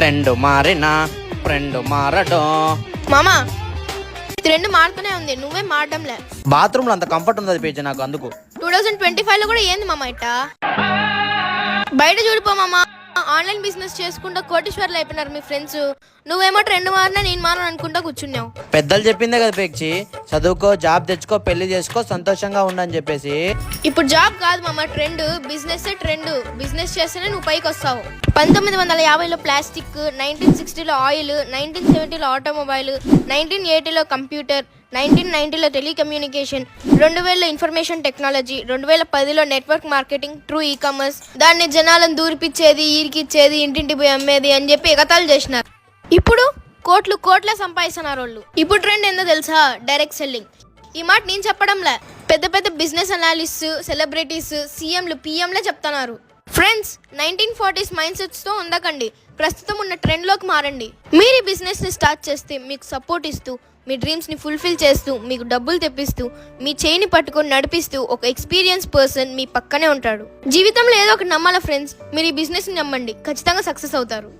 Trend మారినా friend మారడం. మామా ట్రెండ్ మారుతూనే ఉంది, నువ్వే మారడంలే. బాత్రూంలో అంత కంఫర్ట్ ఉంది పేజీ నాకు, అందుకు. 2025 లో కూడా ఏంది మామ ఇట్టా? బయట చూడిపో మామా, ఆన్లైన్ బిజినెస్ చేసుకుంటా కోటీశ్వర్లు అయిపోయినారు మీ ఫ్రెండ్స్. నువ్వేమో ట్రెండ్ మారినా నేను మారని అనుకుంటా కూర్చున్నావు. పెద్దలు చెప్పిందే కదా పేక్షి, చదువుకో, జాబ్ తెచ్చుకో, పెళ్లి చేసుకో, సంతోషంగా ఉండని చెప్పేసి. ఇప్పుడు జాబ్ కాదు మామ, ట్రెండ్. Business trend. బిజినెస్ చేస్తేనే నువ్వు పైకి వస్తావు. 1950లో ప్లాస్టిక్, 1960లో ఆయిల్, 1970లో ఆటోమొబైల్, 1980లో కంప్యూటర్, 1990లో టెలికమ్యూనికేషన్, 2000లో ఇన్ఫర్మేషన్ టెక్నాలజీ, 2010లో నెట్వర్క్ మార్కెటింగ్, ట్రూ ఈకామర్స్. దాన్ని జనాలను దూరిపిచ్చేది, ఈరికిచ్చేది, ఇంటింటి పోయి అమ్మేది అని చెప్పి ఎగతాళి చేసినారు. ఇప్పుడు కోట్ల సంపాదిస్తున్నారు వాళ్ళు. ఇప్పుడు ట్రెండ్ ఏందో తెలుసా? Direct selling. ఈ మాట నేను చెప్పడంలే, పెద్ద పెద్ద బిజినెస్ అనాలిస్ట్, సెలబ్రిటీస్, సీఎంలు, పిఎంలే చెప్తున్నారు. ఫ్రెండ్స్, 1940s మైండ్ సెట్స్ తో ఉండకండి, ప్రస్తుతం ఉన్న ట్రెండ్ లోకి మారండి. మీరు ఈ బిజినెస్ ని స్టార్ట్ చేస్తే మీకు సపోర్ట్ ఇస్తూ, మీ డ్రీమ్స్ ని ఫుల్ఫిల్ చేస్తూ, మీకు డబ్బులు తెప్పిస్తూ, మీ చేయిని పట్టుకొని నడిపిస్తూ ఒక ఎక్స్పీరియన్స్ పర్సన్ మీ పక్కనే ఉంటాడు. జీవితంలో ఏదో ఒకటి నమ్మాలా ఫ్రెండ్స్. మీరు ఈ బిజినెస్ ని నమ్మండి, ఖచ్చితంగా సక్సెస్ అవుతారు.